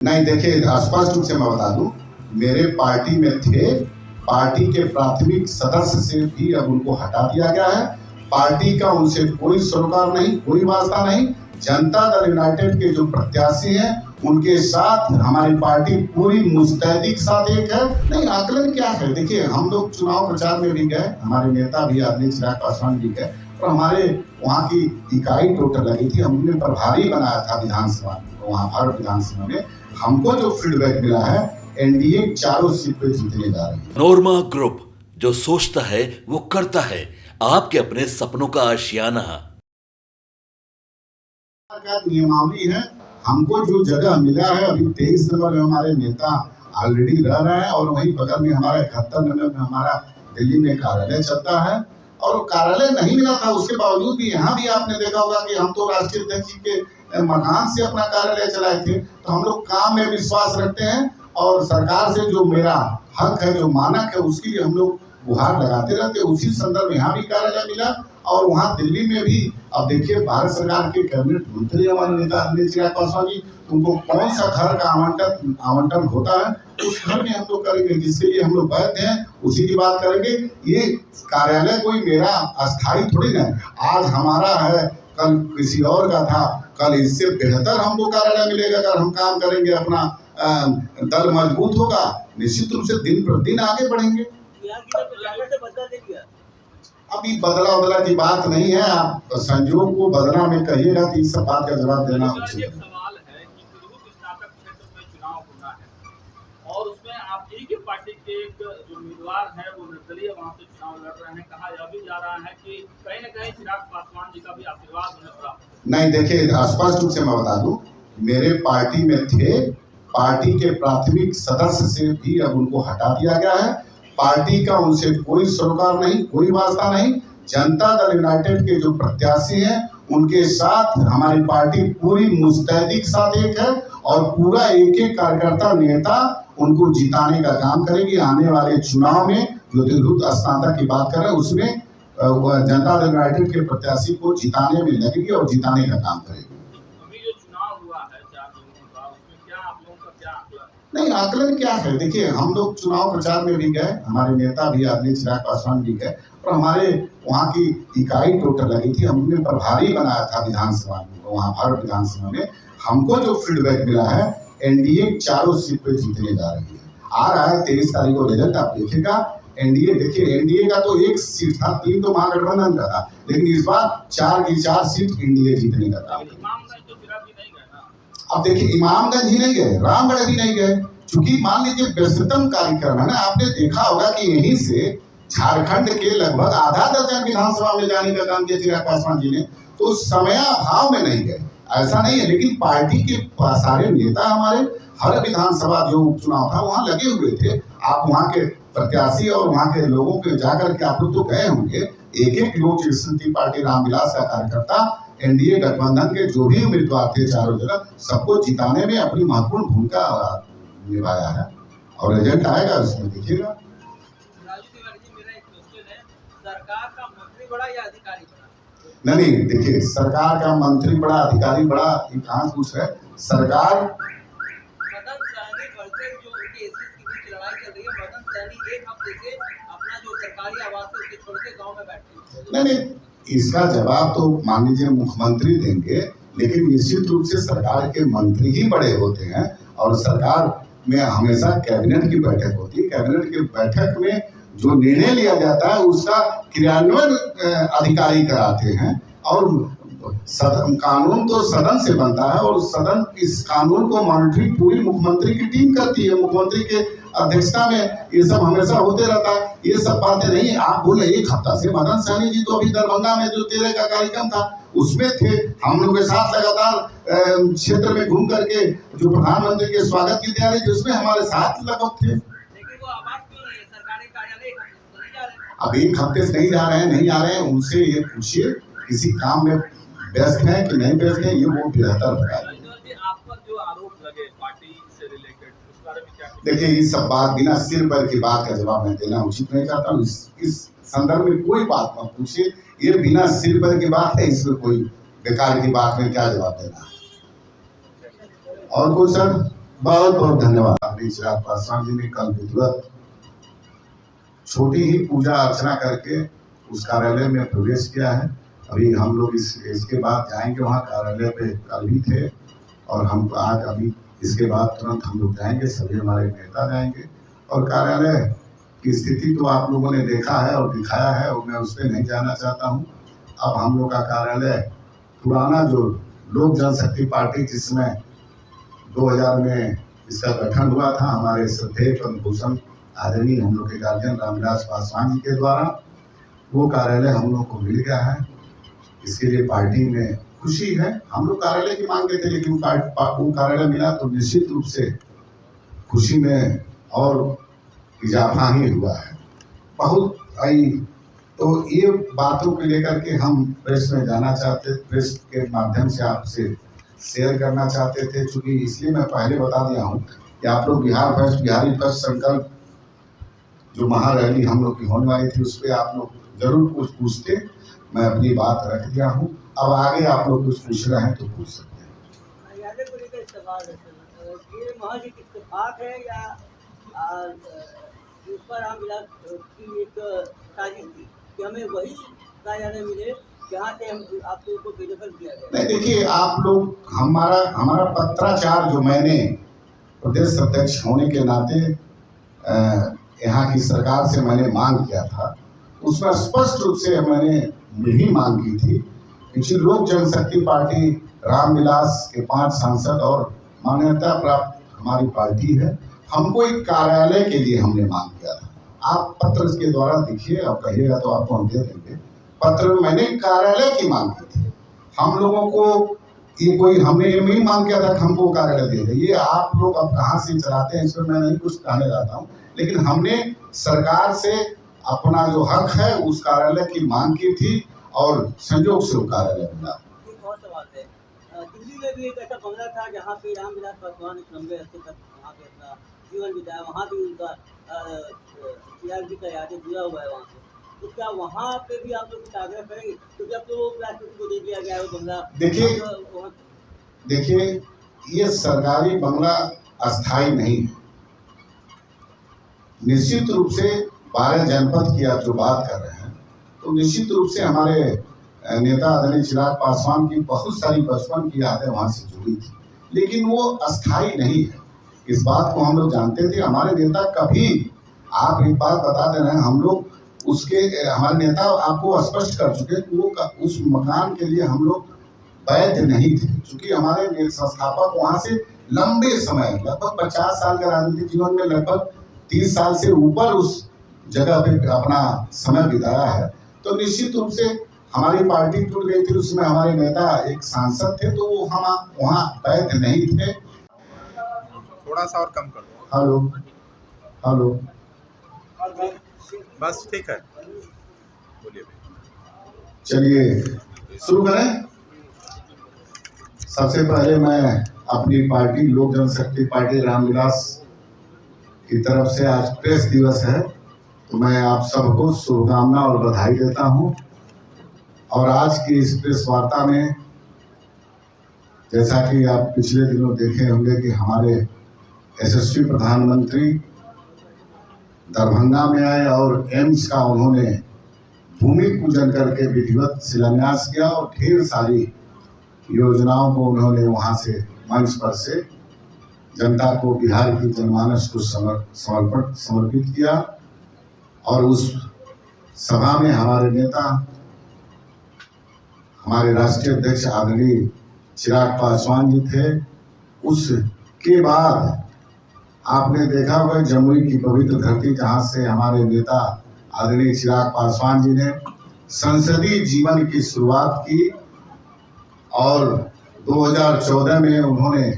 नहीं देखिए, स्पष्ट रूप से मैं बता दूं, मेरे पार्टी में थे, पार्टी के प्राथमिक सदस्य से भी अब उनको हटा दिया गया है। पार्टी का उनसे कोई सरोकार नहीं, कोई वास्ता नहीं। जनता दल यूनाइटेड के जो प्रत्याशी हैं उनके साथ हमारी पार्टी पूरी मुस्तैदी के साथ एक है। नहीं, आकलन क्या है, देखिए हम लोग चुनाव प्रचार में भी गए, हमारे नेता भी आदरणीय चिराग पासवान भी गए और हमारे वहाँ की इकाई टोटल लगी थी, हमने प्रभारी बनाया था विधानसभा में, वहाँ भारत विधानसभा में। हमको जो फीडबैक मिला है, एनडीए चारों सीट पे जीतने जा रही है। नोरमा ग्रुप, जो सोचता है वो करता है, आपके अपने सपनों का आशियाना। नियमावली है, हमको जो जगह मिला है, अभी 23 नंबर में हमारे नेता ऑलरेडी रह रहे हैं और वहीं बगल में हमारा 71 नंबर में हमारा दिल्ली में कार्यालय चलता है। और कार्यालय नहीं मिला था, उसके बावजूद भी यहाँ भी आपने देखा होगा कि हम तो राष्ट्रीय अध्यक्ष के मकान से अपना कार्यालय चलाए थे। तो हम लोग काम में विश्वास रखते हैं और सरकार से जो मेरा हक है, जो मानक है, उसके लिए हम लोग गुहार लगाते रहते। उसी संदर्भ में यहाँ भी कार्यालय मिला और वहाँ दिल्ली में भी। अब देखिए, भारत सरकार के कैबिनेट मंत्री हमारे नेता आदरणीय चिराग पासवान जी, उनको कौन सा घर का आवंटन होता है, उस घर में हम लोग करेंगे, जिसके लिए हम लोग वैध हैं, उसी की बात करेंगे। ये कार्यालय कोई मेरा अस्थायी थोड़ी ना है, आज हमारा है, कल किसी और का था, कल इससे बेहतर हमको कार्यालय मिलेगा अगर हम काम करेंगे, अपना दल मजबूत होगा, निश्चित रूप से दिन प्रतिदिन आगे बढ़ेंगे। अभी बदला की बात नहीं है, आप संयोग को बदला में कहिएगा तो इस सब बात का जवाब देना उचित है। सवाल है कि तिरहुत स्नातक क्षेत्र में चुनाव होना है और उसमें आप ही के पार्टी के एक जो उम्मीदवार है वो निर्दलीय वहां से चुनाव लड़ रहे हैं। कहा यह भी जा रहा है कि कहीं न कहीं चिराग पासवान जी का भी आशीर्वाद उन्हें प्राप्त। नहीं देखिए, स्पष्ट रूप से मैं बता दूं, मेरे पार्टी में थे, पार्टी के प्राथमिक सदस्य से भी अब उनको हटा दिया गया है। पार्टी का उनसे कोई सरोकार नहीं, कोई वास्ता नहीं। जनता दल यूनाइटेड के जो प्रत्याशी हैं उनके साथ हमारी पार्टी पूरी मुस्तैदी के साथ एक है और पूरा एक एक कार्यकर्ता नेता उनको जिताने का काम करेगी। आने वाले चुनाव में जो तिरहुत स्नातक की बात कर रहे हैं, उसमें जनता दल यूनाइटेड के प्रत्याशी को जिताने में लगेगी और जिताने का काम करेगी। नहीं, आकलन क्या है, देखिए हम लोग चुनाव प्रचार में भी गए, हमारे नेता भी आदरणीय चिराग पासवान भी गए और हमारे वहाँ की इकाई टोटल लगी थी, हमने प्रभारी बनाया था विधानसभा में, वहाँ भारत विधानसभा में। हमको जो फीडबैक मिला है, एनडीए चारों सीट पे जीतने जा रही है। आ रहा है 23 तारीख को रिजल्ट, आप देखिएगा। एनडीए देखिए, एनडीए का तो एक सीट था, 3 तो महागठबंधन का था, लेकिन इस बार 4 की 4 सीट एनडीए जीतने का काम। अब देखिए, इमामगंज ही नहीं गए, रामगढ़ भी नहीं गए, क्योंकि मान लीजिए व्यस्ततम कार्यक्रम है ना। आपने देखा होगा कि यहीं से झारखंड के लगभग आधा दर्जन विधानसभा में जाने का काम किया चिराग पासवान जी ने, तो समयाभाव में नहीं गए, ऐसा नहीं है। लेकिन पार्टी के सारे नेता हमारे हर विधानसभा जो उपचुनाव था वहाँ लगे हुए थे। आप वहाँ के प्रत्याशी और वहाँ के लोगों के जाकर के आप लोग तो गए होंगे, एक एक लोक जनशक्ति पार्टी रामविलास का कार्यकर्ता एनडीए गठबंधन के जो भी उम्मीदवार थे चारों जगह, सबको जिताने में अपनी महत्वपूर्ण भूमिका निभाया है और रिजल्ट आएगा उसमें, देखिएगा। नहीं देखिए, सरकार का मंत्री बड़ा, अधिकारी बड़ा, ये कहाँ पूछ रहे। सरकार नहीं, इसका जवाब तो मान लीजिए मुख्यमंत्री देंगे, लेकिन निश्चित रूप से सरकार के मंत्री ही बड़े होते हैं और सरकार में हमेशा कैबिनेट की बैठक होती है। कैबिनेट की बैठक में जो निर्णय लिया जाता है उसका क्रियान्वयन अधिकारी कराते हैं और सदन, कानून तो सदन से बनता है और सदन इस कानून को मॉनिटरिंग पूरी मुख्यमंत्री की टीम करती है। मुख्यमंत्री के अध्यक्षता में ये सब हमेशा होते रहता है। ये सब बातें नहीं, आप बोले एक हफ्ता से मदन सहनी जी तो अभी दरभंगा में जो 13 का कार्यक्रम था उसमें थे, हम लोग के साथ लगातार क्षेत्र में घूम करके जो प्रधानमंत्री के स्वागत की तैयारी थी उसमें हमारे साथ लगभग थे। अब एक हफ्ते से नहीं जा रहे हैं, नहीं आ रहे हैं, उनसे ये पूछिए किसी काम में व्यस्त है कि नहीं व्यस्त है, ये वो बेहतर बता। देखिए, ये सब बात बिना सिर पर की बात का जवाब मैं देना उचित नहीं चाहता हूँ। इस संदर्भ में कोई बात मत पूछिए, ये बिना सिर पर की बात है, इसमें कोई बेकार की बात में क्या जवाब देना है। और कोई सर? बहुत बहुत धन्यवाद। चिराग पासवान जी ने कल विधिवत छोटी ही पूजा अर्चना करके उस कार्यालय में प्रवेश किया है। अभी हम लोग इसके बाद जाएंगे वहाँ कार्यालय पे, कल भी थे और हम आज अभी इसके बाद तुरंत हम लोग जाएंगे, सभी हमारे नेता जाएंगे। और कार्यालय की स्थिति तो आप लोगों ने देखा है और दिखाया है, और मैं उस पर नहीं जाना चाहता हूँ। अब हम लोग का कार्यालय पुराना जो लोक जनशक्ति पार्टी जिसमें 2000 में इसका गठन हुआ था, हमारे श्रद्धेय पद्म भूषण आदरणीय हम लोग के गार्जियन रामविलास पासवान जी के द्वारा, वो कार्यालय हम लोग को मिल गया है। इसके लिए पार्टी में खुशी है। हम लोग कार्यालय की मांगते थे, लेकिन वो कार्यालय मिला तो निश्चित रूप से खुशी में और इजाफा ही हुआ है। बहुत आई तो ये बातों को लेकर के हम प्रेस में जाना चाहते, प्रेस के माध्यम से आपसे शेयर करना चाहते थे। चूँकि इसलिए मैं पहले बता दिया हूँ कि आप लोग बिहारी फर्स्ट संकल्प जो महारैली हम लोग की होने वाली थी, उस पर आप लोग जरूर कुछ पूछते। मैं अपनी बात रख दिया हूँ। अब आगे आप लोग कुछ पूछ रहे हैं तो पूछ सकते हैं। यादव को लेकर सवाल है सर, ये महज एक इत्तेफाक है या इस पर रामविलास की एक साजिश थी कि हमें वही कार्यालय मिले जहाँ से हम आप लोगों को बेदखल किया गया? नहीं, देखिए आप लोग हमारा पत्राचार जो मैंने प्रदेश अध्यक्ष होने के नाते यहाँ की सरकार से मैंने मांग किया था, उसमें स्पष्ट रूप से मैंने यही मांग की थी कि लोक जनशक्ति पार्टी रामविलास के 5 सांसद और मान्यता प्राप्त हमारी पार्टी है, हमको एक कार्यालय के लिए हमने मांग किया था। आप पत्र के द्वारा देखिए, आप कहिएगा तो आपको हम दे देंगे। पत्र में मैंने कार्यालय की मांग की थी। हम लोगों को ये कोई हमने ये नहीं मांग किया था कि हमको कार्यालय दे दे। ये आप लोग अब कहाँ से चलाते हैं इसमें मैं नहीं कुछ कहने जाता हूँ, लेकिन हमने सरकार से अपना जो हक है उस कार्यालय की मांग की थी और संयोग से वो कार्यालय मिला। एक और सवाल है, दिल्ली में भी एक ऐसा बंगला था जहाँ पे रामविलास पासवान एक लंबे अर्से तक वहाँ पे अपना जीवन बिताया, वहाँ भी उनका चिराग जी का यादें जुड़ा हुआ है वहाँ से। तो क्या वहाँ पे भी आप लोग कुछ आग्रह करेंगे? क्योंकि अब तो राष्ट्रपति को दे दिया गया है वो बंगला। देखिए ये सरकारी बंगला अस्थाई नहीं है। निश्चित रूप से 12 जनपद की आप जो बात कर रहे हैं, तो निश्चित रूप से हमारे नेता आदरणीय चिराग पासवान की बहुत सारी बचपन की यादें वहाँ से जुड़ी थी, लेकिन वो अस्थाई नहीं है। इस बात को हम लोग जानते थे। हमारे नेता कभी, आप एक बात बता दे रहे हैं, हम लोग हमारे नेता आपको स्पष्ट कर चुके कि वो उस मकान के लिए हम लोग वैध नहीं थे, क्योंकि हमारे संस्थापक वहाँ से लंबे समय, लगभग 50 साल का राजनीतिक जीवन में लगभग 30 साल से ऊपर उस जगह पे अपना समय बिताया है। तो निश्चित रूप से हमारी पार्टी टूट गई थी, उसमें हमारे नेता एक सांसद थे, तो वो हम वहाँ वैध नहीं थे। थोड़ा सा और कम कर दो। हेलो हेलो, बस ठीक है, बोलिए। चलिए शुरू करें। सबसे पहले मैं अपनी पार्टी लोक जनशक्ति पार्टी रामविलास की तरफ से, आज प्रेस दिवस है तो मैं आप सबको शुभकामना और बधाई देता हूं। और आज की इस प्रेस वार्ता में, जैसा कि आप पिछले दिनों देखे होंगे कि हमारे यशस्वी प्रधानमंत्री दरभंगा में आए और एम्स का उन्होंने भूमि पूजन करके विधिवत शिलान्यास किया और ढेर सारी योजनाओं को उन्होंने वहां से मंच पर से जनता को, बिहार की जनमानस को समर्पित किया। और उस सभा में हमारे नेता, हमारे राष्ट्रीय अध्यक्ष आदरणीय चिराग पासवान जी थे। उसके बाद आपने देखा होगा जमुई की पवित्र धरती, जहां से हमारे नेता आदरणीय चिराग पासवान जी ने संसदीय जीवन की शुरुआत की और 2014 में उन्होंने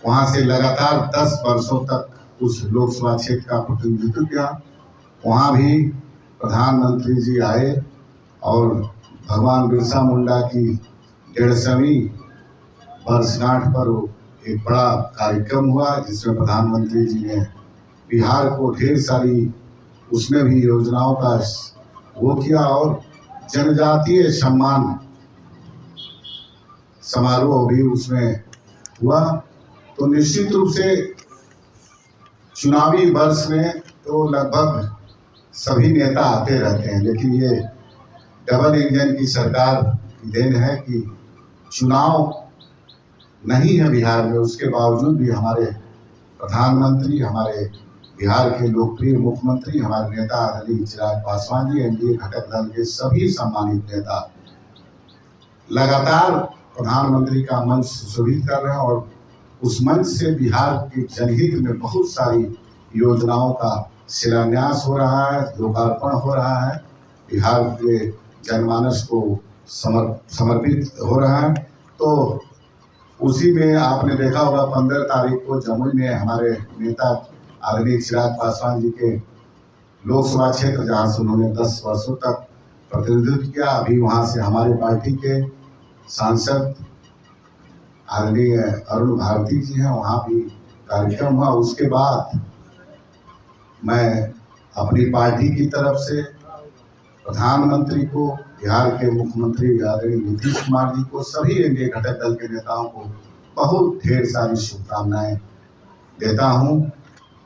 वहां से लगातार 10 वर्षों तक उस लोकसभा क्षेत्र का प्रतिनिधित्व किया। वहां भी प्रधानमंत्री जी आए और भगवान बिरसा मुंडा की 150वीं वर्षगांठ पर एक बड़ा कार्यक्रम हुआ, जिसमें प्रधानमंत्री जी ने बिहार को ढेर सारी उसमें भी योजनाओं का वो किया और जनजातीय सम्मान समारोह भी उसमें हुआ। तो निश्चित रूप से चुनावी वर्ष में तो लगभग सभी नेता आते रहते हैं, लेकिन ये डबल इंजन की सरकार की देन है कि चुनाव नहीं है बिहार में, उसके बावजूद भी हमारे प्रधानमंत्री, हमारे बिहार के लोकप्रिय मुख्यमंत्री, हमारे नेता आदरणीय चिराग पासवान जी, एनडीए घटक दल के सभी सम्मानित नेता लगातार प्रधानमंत्री का मंच सुशोभित कर रहे हैं और उस मंच से बिहार के जनहित में बहुत सारी योजनाओं का शिलान्यास हो रहा है, लोकार्पण हो रहा है, बिहार के जनमानस को समर्पित हो रहा है। तो उसी में आपने देखा होगा 15 तारीख को जमुई में हमारे नेता आदरणीय चिराग पासवान जी के लोकसभा क्षेत्र, जहाँ से उन्होंने 10 वर्षों तक प्रतिनिधित्व किया, अभी वहाँ से हमारे पार्टी के सांसद आदरणीय अरुण भारती जी हैं, वहाँ भी कार्यक्रम हुआ। उसके बाद मैं अपनी पार्टी की तरफ से प्रधानमंत्री को, बिहार के मुख्यमंत्री आदरणीय नीतीश कुमार जी को, सभी एनडीए घटक दल के नेताओं को बहुत ढेर सारी शुभकामनाएं देता हूं।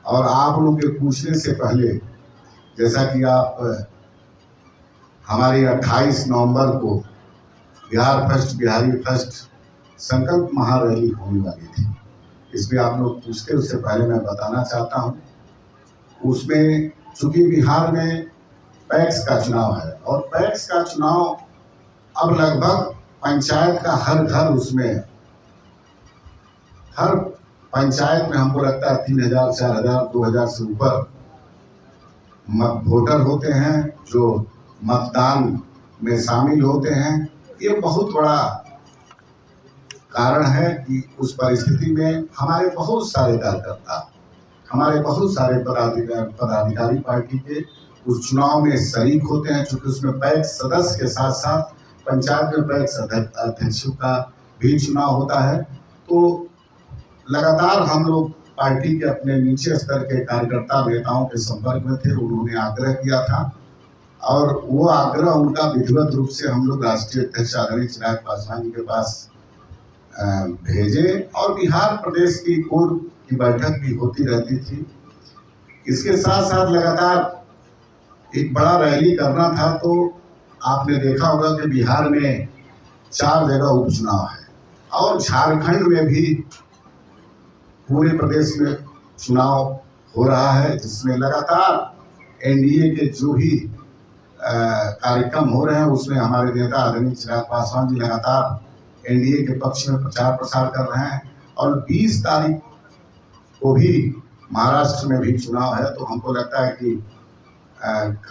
और आप लोग के पूछने से पहले, जैसा कि आप हमारी 28 नवंबर को बिहार फर्स्ट, बिहारी फर्स्ट संकल्प महारैली होने वाली थी, इसमें आप लोग पूछते उससे पहले मैं बताना चाहता हूं, उसमें चूंकि बिहार में पैक्स का चुनाव है और पैक्स का चुनाव अब लगभग पंचायत का हर घर, उसमें हर पंचायत में हमको लगता है 3000, 4000, 2000 से ऊपर वोटर होते हैं जो मतदान में शामिल होते हैं। ये बहुत बड़ा कारण है कि उस परिस्थिति में हमारे बहुत सारे कार्यकर्ता, हमारे बहुत सारे पदाधिकारी पार्टी के उस चुनाव में शरीक होते हैं, चूंकि उसमें पैक्स सदस्य के साथ साथ पंचायत में पैक्स अध्यक्षों का भी चुनाव होता है। तो लगातार हम लोग पार्टी के अपने नीचे स्तर के कार्यकर्ता नेताओं के संपर्क में थे, उन्होंने आग्रह किया था और वो आग्रह उनका विधिवत रूप से हम लोग राष्ट्रीय अध्यक्ष आदरणीय चिराग पासवान जी के पास भेजे और बिहार प्रदेश की कोर की बैठक भी होती रहती थी। इसके साथ साथ लगातार एक बड़ा रैली करना था, तो आपने देखा होगा कि बिहार में 4 जगह उपचुनाव है और झारखंड में भी पूरे प्रदेश में चुनाव हो रहा है, जिसमें लगातार एनडीए के जो भी कार्यक्रम हो रहे हैं उसमें हमारे नेता आदरणीय चिराग पासवान जी लगातार एनडीए के पक्ष में प्रचार प्रसार कर रहे हैं। और 20 तारीख को भी महाराष्ट्र में भी चुनाव है, तो हमको लगता है कि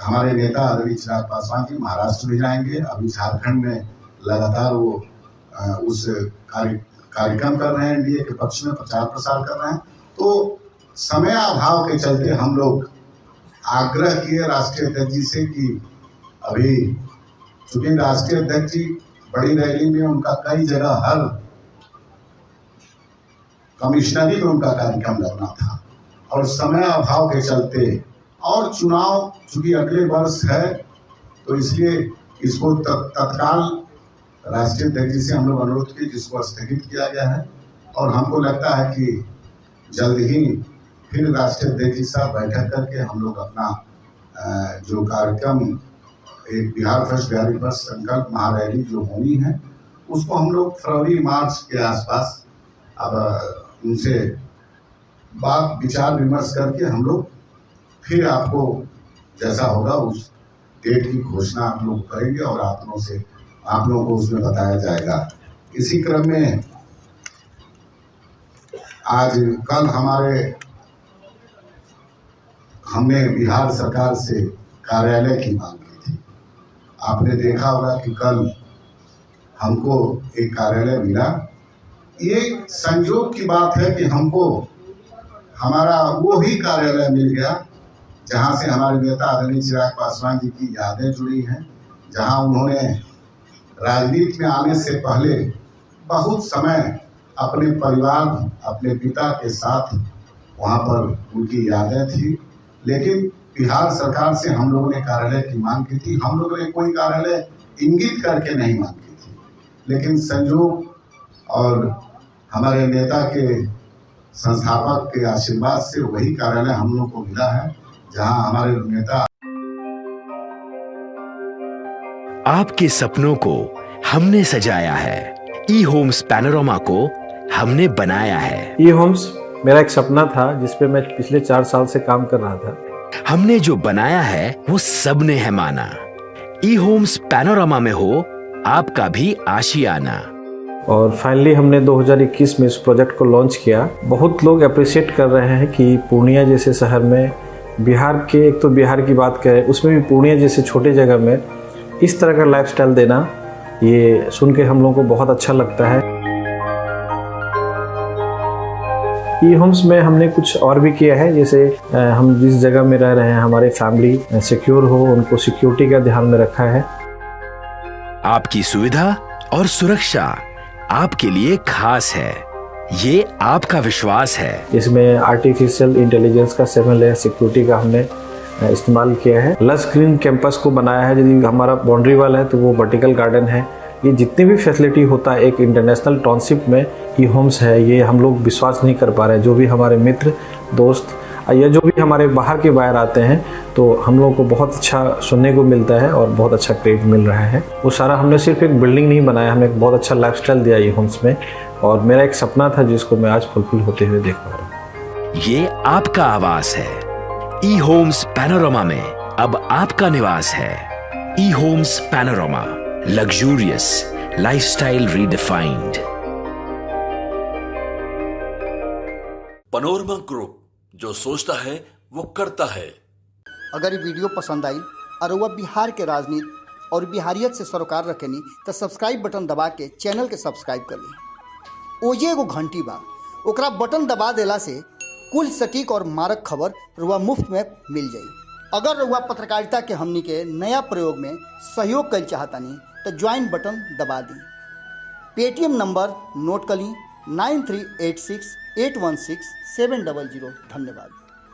हमारे नेता आदरणीय चिराग पासवान जी महाराष्ट्र में जाएंगे। अभी झारखंड में लगातार वो उस कार्यक्रम कर रहे हैं, एनडीए के पक्ष में प्रचार प्रसार कर रहे हैं। तो समय अभाव के चलते हम लोग आग्रह किए राष्ट्रीय अध्यक्ष जी से कि अभी चूंकि राष्ट्रीय अध्यक्ष जी बड़ी रैली में उनका कई जगह हर कमिश्नरी में उनका कार्यक्रम लगना था और समय अभाव के चलते और चुनाव चूंकि अगले वर्ष है, तो इसलिए इसको तत्काल राष्ट्रीय अध्यक्ष जी से हम लोग अनुरोध किए, जिसको स्थगित किया गया है। और हमको लगता है कि जल्द ही फिर राष्ट्रीय अध्यक्ष जी साथ बैठक करके हम लोग अपना जो कार्यक्रम एक बिहार फर्स्ट, बिहारी फर्स्ट संकल्प महारैली जो होनी है, उसको हम लोग फरवरी मार्च के आसपास अब उनसे बात विचार विमर्श करके हम लोग फिर आपको जैसा होगा उस डेट की घोषणा आप लोग करेंगे और आप लोगों को उसमें बताया जाएगा। इसी क्रम में आज कल हमने बिहार सरकार से कार्यालय की मांग की थी। आपने देखा होगा कि कल हमको एक कार्यालय मिला। ये संयोग की बात है कि हमको हमारा वो ही कार्यालय मिल गया जहां से हमारे नेता आदरणीय चिराग पासवान जी की यादें जुड़ी हैं, जहां उन्होंने राजनीति में आने से पहले बहुत समय अपने परिवार, अपने पिता के साथ वहां पर उनकी यादें थी। लेकिन बिहार सरकार से हम लोगों ने कार्यालय की मांग की थी। हम लोगों ने कोई कार्यालय इंगित करके नहीं मांगी थी, लेकिन संयोग और हमारे नेता के संस्थापक के आशीर्वाद से वही कार्यालय हम लोग को मिला है जहां हमारे नेता। आपके सपनों को हमने सजाया है, ई होम्स पैनोरमा को हमने बनाया है। ई होम्स मेरा एक सपना था जिस पे मैं पिछले 4 साल से काम कर रहा था। हमने जो बनाया है वो सबने है माना। ई होम्स पैनोरमा में हो आपका भी आशियाना। और फाइनली हमने 2021 में इस प्रोजेक्ट को लॉन्च किया। बहुत लोग अप्रिशिएट कर रहे हैं कि पूर्णिया जैसे शहर में, बिहार के, एक तो बिहार की बात करें उसमें भी पूर्णिया जैसे छोटे जगह में इस तरह का लाइफस्टाइल देना, ये सुन के हम लोगों को बहुत अच्छा लगता है। ई होम्स में हमने कुछ और भी किया है, जैसे हम जिस जगह में रह रहे हैं हमारी फैमिली सिक्योर हो, उनको सिक्योरिटी का ध्यान में रखा है। आपकी सुविधा और सुरक्षा आपके लिए खास है, ये आपका विश्वास है। इसमें आर्टिफिशियल इंटेलिजेंस का 7 लेयर सिक्योरिटी का हमने इस्तेमाल किया है। लस ग्रीन कैंपस को बनाया है। यदि हमारा बाउंड्री वाल है तो वो वर्टिकल गार्डन है। ये जितनी भी फैसिलिटी होता है एक इंटरनेशनल टाउनशिप में ई होम्स है, ये हम लोग विश्वास नहीं कर पा रहे हैं। जो भी हमारे मित्र दोस्त या जो भी हमारे बाहर के बाहर आते हैं तो हम लोगों को बहुत अच्छा सुनने को मिलता है और बहुत अच्छा क्रेडिट मिल रहा है। वो सारा हमने सिर्फ एक बिल्डिंग नहीं बनाया, हमें एक बहुत अच्छा लाइफस्टाइल दिया ई होम्स में, और मेरा एक सपना था जिसको मैं आज फुलफिल होते हुए देख पा रहा हूँ। ये आपका आवास है। ई होम्स पैनोरमा में अब आपका निवास है। E homes Panorama, luxurious lifestyle redefined. Panorama group, जो सोचता है वो करता है। अगर ये वीडियो पसंद आई और वह बिहार के राजनीति और बिहारियत से सरोकार रखेनी तो सब्सक्राइब बटन दबा के चैनल के सब्सक्राइब कर ली। ओजे एगो घंटी बा, ओकरा बटन दबा देला से कुल सटीक और मारक खबर रुआ मुफ्त में मिल जाई। अगर रुआ पत्रकारिता के हमनी के नया प्रयोग में सहयोग कर चाहतानी तो ज्वाइन बटन दबा दी। पेटीएम नंबर नोट कर ली 9386 816 700। धन्यवाद।